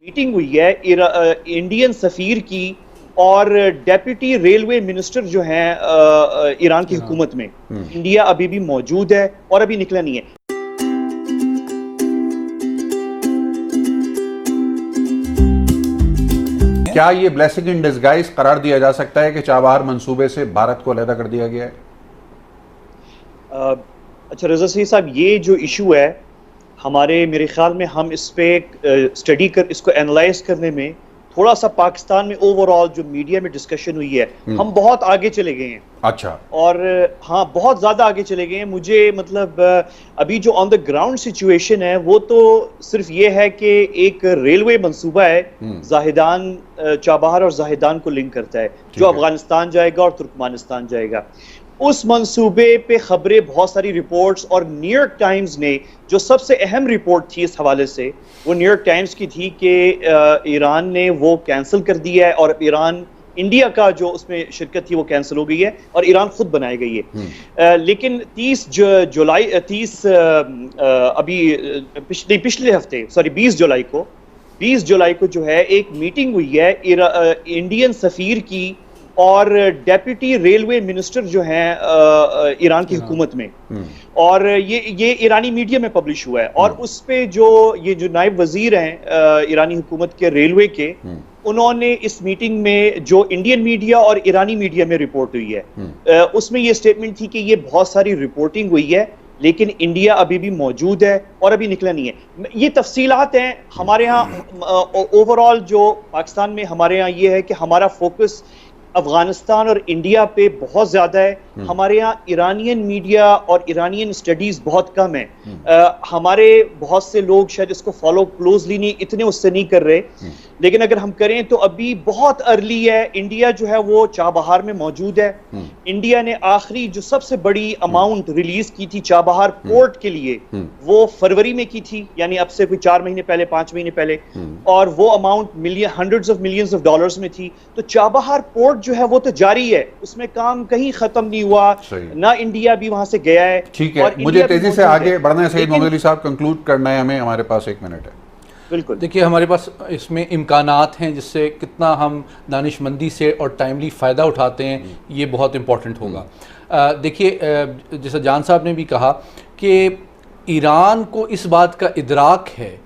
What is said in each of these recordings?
Meeting हुई है Indian सफीर की और डेप्यूटी रेलवे मिनिस्टर जो हैं ईरान की हुकूमत में। इंडिया अभी भी मौजूद है और अभी निकला नहीं है। क्या ये ब्लेसिंग इन डिस्गाइज करार दिया जा सकता है कि चाबहार मंसूबे से भारत को अलग कर दिया गया है? अच्छा रजा सही साहब, ये जो इशू है मेरे ख्याल में हम इस पे स्टडी कर इसको एनालाइज करने में थोड़ा सा पाकिस्तान में ओवरऑल जो मीडिया में डिस्कशन हुई है हम बहुत आगे चले गए हैं। अच्छा। और हाँ, बहुत ज़्यादा आगे चले गए हैं। मुझे मतलब अभी जो ऑन द ग्राउंड सिचुएशन है वो तो सिर्फ ये है कि एक रेलवे मंसूबा है जाहिदान, चाबहार और जाहिदान को लिंक करता है, जो अफगानिस्तान जाएगा और तुर्कमानिस्तान जाएगा। उस मंसूबे पे खबरें, बहुत सारी रिपोर्ट्स, और न्यूयॉर्क टाइम्स ने जो सबसे अहम रिपोर्ट थी इस हवाले से वो न्यूयॉर्क टाइम्स की थी कि ईरान ने वो कैंसिल कर दिया है और ईरान इंडिया का जो उसमें शिरकत थी वो कैंसिल हो गई है और ईरान खुद बनाई गई है। लेकिन 30 जुलाई को जो है एक मीटिंग हुई है इंडियन सफीर की और डेप्यूटी रेलवे मिनिस्टर जो हैं ईरान की हुकूमत में, और ये ईरानी मीडिया में पब्लिश हुआ है। और उस पे जो नायब वजीर हैं ईरानी हुकूमत के रेलवे के, उन्होंने इस मीटिंग में जो इंडियन मीडिया और ईरानी मीडिया में रिपोर्ट हुई है उसमें ये स्टेटमेंट थी कि ये बहुत सारी रिपोर्टिंग हुई है लेकिन इंडिया अभी भी मौजूद है और अभी निकला नहीं है। ये तफसीलात हैं हमारे यहाँ। ओवरऑल जो पाकिस्तान में हमारे यहाँ ये है कि हमारा फोकस अफगानिस्तान और इंडिया पे बहुत ज्यादा है। हमारे यहाँ ईरानियन मीडिया और ईरानियन स्टडीज बहुत कम है। हमारे बहुत से लोग शायद इसको फॉलो क्लोजली नहीं, इतने उससे नहीं कर रहे, लेकिन अगर हम करें तो अभी बहुत अर्ली है। इंडिया जो है वो चाबहार में मौजूद है। इंडिया ने आखिरी जो सबसे बड़ी अमाउंट रिलीज की थी चाबहार पोर्ट के लिए वो फरवरी में की थी, यानी अब से कोई 4 महीने पहले, 5 महीने पहले, और वो amount hundreds of millions of dollars में थी। तो चाबहार पोर्ट जो है वो तो जारी है, उसमें काम कहीं खत्म नहीं हुआ ना, इंडिया भी वहां से गया है। ठीक है, मुझे तेजी से आगे बढ़ना है। सईद मोहम्मद अली साहब, कंक्लूड करना है हमें, हमारे पास 1 मिनट है। बिल्कुल। देखिए, हमारे पास इसमें इम्कानात हैं जिससे कितना हम दानिशमंदी से और टाइमली फ़ायदा उठाते हैं, ये बहुत इम्पॉर्टेंट होगा। देखिए, जैसा जान साहब ने भी कहा कि ईरान को इस बात का इदराक है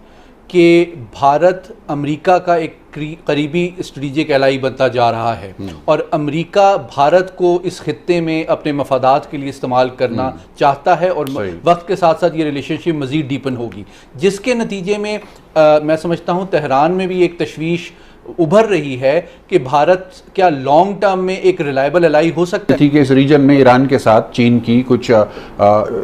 कि भारत अमेरिका का एक करीबी स्ट्रेटेजिक एलाई बनता जा रहा है और अमेरिका भारत को इस खित्ते में अपने मफादात के लिए इस्तेमाल करना चाहता है और वक्त के साथ साथ ये रिलेशनशिप मज़ीद डीपन होगी, जिसके नतीजे में मैं समझता हूँ तेहरान में भी एक तशवीश उभर रही है कि भारत क्या लॉन्ग टर्म में एक रिलायबल एलाई हो सकता है। ठीक है, इस रीजन में ईरान के साथ चीन की कुछ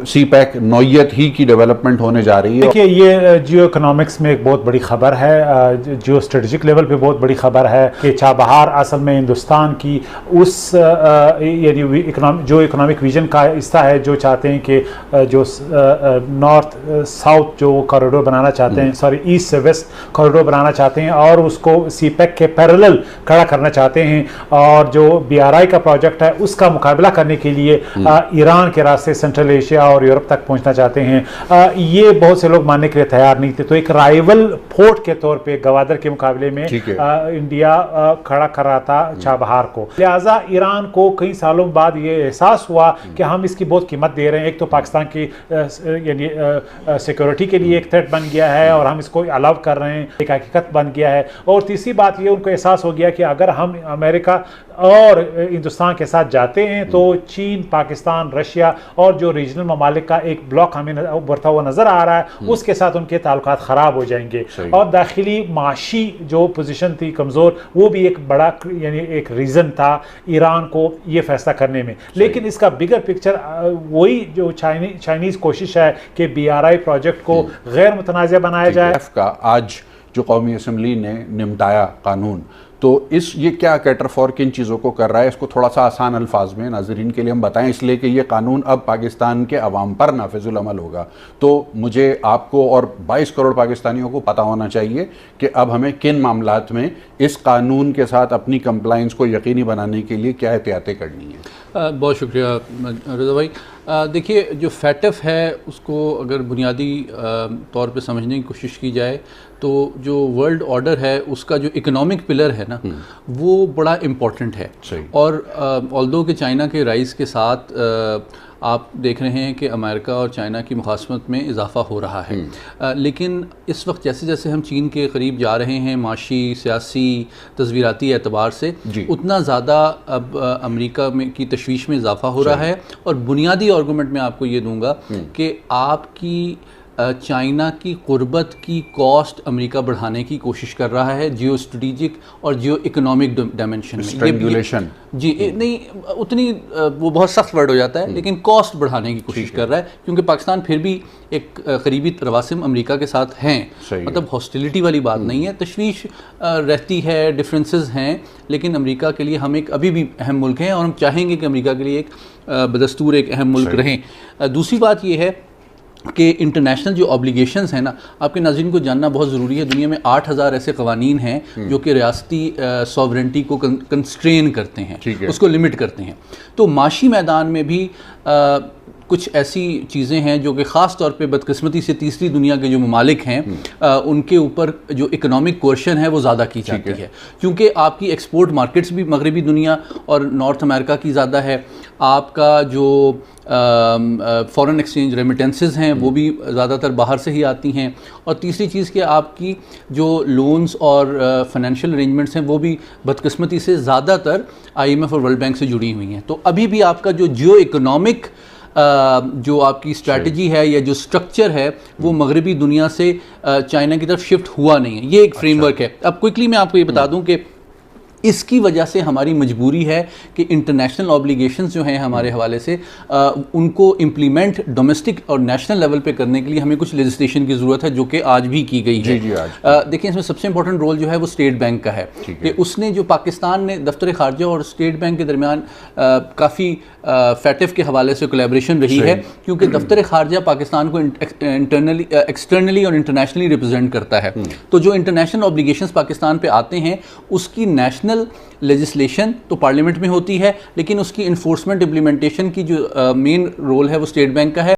सी पैक नौयत ही की डेवलपमेंट होने जा रही है। देखिए, ये जियो इकोनॉमिक्स में एक बहुत बड़ी खबर है, जियो स्ट्रेटेजिक लेवल पे बहुत बड़ी खबर है कि चाबहार असल में हिंदुस्तान की उस जो इकोनॉमिक विजन का हिस्सा है, जो चाहते हैं कि जो नॉर्थ साउथ जो कॉरिडोर बनाना चाहते हैं, सॉरी ईस्ट से वेस्ट कॉरिडोर बनाना चाहते हैं और उसको सीपैक के पैरेलल खड़ा करना चाहते हैं, और जो BRI का प्रोजेक्ट है उसका मुकाबला करने के लिए ईरान के रास्ते सेंट्रल एशिया और यूरोप तक पहुंचना चाहते हैं। ये बहुत से लोग मानने के लिए तैयार नहीं थे। तो एक राइवल फोर्ट के तौर पे गवादर के मुकाबले में इंडिया खड़ा कर रहा था चाबहार को। लिहाजा ईरान को कई सालों बाद ये एहसास हुआ कि हम इसकी बहुत कीमत दे रहे हैं। एक तो पाकिस्तान की यानी सिक्योरिटी के लिए एक थ्रेट बन गया है और हम इसको अलाउ कर रहे हैं, एक हकीकत बन गया है। और तीसरी बात ये उनको एहसास हो गया कि अगर हम अमेरिका और हिंदुस्तान के साथ जाते हैं तो चीन, पाकिस्तान, रशिया और जो रीजनल ममालिक का एक ब्लॉक हमें उभरता हुआ नजर आ रहा है, उसके साथ उनके ताल्लुकात खराब हो जाएंगे। और दाखिली माशी जो पोजीशन थी कमजोर, वो भी एक बड़ा यानी एक रीजन था ईरान को ये फैसला करने में। लेकिन इसका बिगर पिक्चर वही जो चाइनीज कोशिश है कि BRI प्रोजेक्ट को गैर मुतनाज़ बनाया जाए। आज जो कौमी असम्बली ने निमटाया कानून, तो ये क्या कैटर फॉर किन चीज़ों को कर रहा है, इसको थोड़ा सा आसान अल्फाज में नाज़रीन के लिए हम बताएं, इसलिए कि ये कानून अब पाकिस्तान के अवाम पर नाफिजुल अमल होगा। तो मुझे, आपको और 22 करोड़ पाकिस्तानियों को पता होना चाहिए कि अब हमें किन मामलात में इस कानून के साथ अपनी कंप्लाइंस को यकीनी बनाने के लिए क्या एहतियातें करनी है। बहुत शुक्रिया रज़ा भाई। देखिए, जो फैटफ है उसको अगर बुनियादी तौर पे समझने की कोशिश की जाए तो जो वर्ल्ड ऑर्डर है उसका जो इकोनॉमिक पिलर है ना वो बड़ा इम्पोर्टेंट है। और ऑल्दो कि चाइना के राइज़ के साथ आप देख रहे हैं कि अमेरिका और चाइना की मुखासमत में इजाफ़ा हो रहा है, लेकिन इस वक्त जैसे जैसे हम चीन के करीब जा रहे हैं माशी, सियासी, तस्वीराती एतबार से, उतना ज़्यादा अब अमेरिका में की तशवीश में इजाफ़ा हो रहा है। और बुनियादी आर्गूमेंट मैं आपको ये दूंगा कि आपकी चाइना की कुर्बत की कॉस्ट अमेरिका बढ़ाने की कोशिश कर रहा है जियो स्ट्रेटिजिक और जियो इकोनॉमिक डायमेंशन में। जी नहीं, उतनी वो बहुत सख्त वर्ड हो जाता है, लेकिन कॉस्ट बढ़ाने की कोशिश कर रहा है, क्योंकि पाकिस्तान फिर भी एक करीबी रवासिम अमेरिका के साथ हैं, मतलब हॉस्टिलिटी वाली बात नहीं है, तशवीश रहती है, डिफरेंसेस हैं, लेकिन अमेरिका के लिए हम एक अभी भी अहम मुल्क हैं और हम चाहेंगे कि अमेरिका के लिए एक बदस्तूर एक अहम मुल्क रहें। दूसरी बात ये है कि इंटरनेशनल जो ऑब्लिगेशंस हैं ना, आपके नाज़रीन को जानना बहुत ज़रूरी है। दुनिया में 8000 ऐसे कवानीन हैं जो कि रियासती सॉवरेंटी को कंस्ट्रेन करते हैं, उसको लिमिट करते हैं। तो माशी मैदान में भी कुछ ऐसी चीज़ें हैं जो कि ख़ास तौर पे बदकिस्मती से तीसरी दुनिया के जो ममालिक हैं उनके ऊपर जो इकोनॉमिक कोर्शन है वो ज़्यादा की जाती है, क्योंकि आपकी एक्सपोर्ट मार्केट्स भी मगरबी दुनिया और नॉर्थ अमेरिका की ज़्यादा है, आपका जो फॉरेन एक्सचेंज रेमिटेंसेस हैं वो भी ज़्यादातर बाहर से ही आती हैं, और तीसरी चीज़ कि आपकी जो लोन्स और फाइनेंशियल अरेंजमेंट्स हैं वो भी बदकिस्मती से ज़्यादातर IMF और वर्ल्ड बैंक से जुड़ी हुई हैं। तो अभी भी आपका जो जियो इकोनॉमिक जो आपकी स्ट्रैटेजी है या जो स्ट्रक्चर है वो मगरबी दुनिया से चाइना की तरफ शिफ्ट हुआ नहीं है, ये एक फ्रेमवर्क है। अब क्विकली मैं आपको ये बता दूं कि इसकी वजह से हमारी मजबूरी है कि इंटरनेशनल ऑब्लिगेशंस जो हैं हमारे हवाले से उनको इम्प्लीमेंट डोमेस्टिक और नेशनल लेवल पे करने के लिए हमें कुछ लेजिस्लेशन की ज़रूरत है, जो कि आज भी की गई है। देखिए, इसमें सबसे इंपॉर्टेंट रोल जो है वो स्टेट बैंक का है कि उसने जो पाकिस्तान ने दफ्तर खारजा और स्टेट बैंक के दरमियान काफ़ी फैटिफ के हवाले से कोलैबोरेशन रही है, क्योंकि दफ्तर खारजा पाकिस्तान को एक्सटर्नली और इंटरनेशनली रिप्रेजेंट करता है। तो जो इंटरनेशनल ऑब्लिगेशंस पाकिस्तान पे आते हैं उसकी नेशनल लेजिस्लेशन तो पार्लियामेंट में होती है, लेकिन उसकी इन्फोर्समेंट इम्प्लीमेंटेशन की जो मेन रोल है वो स्टेट बैंक का है।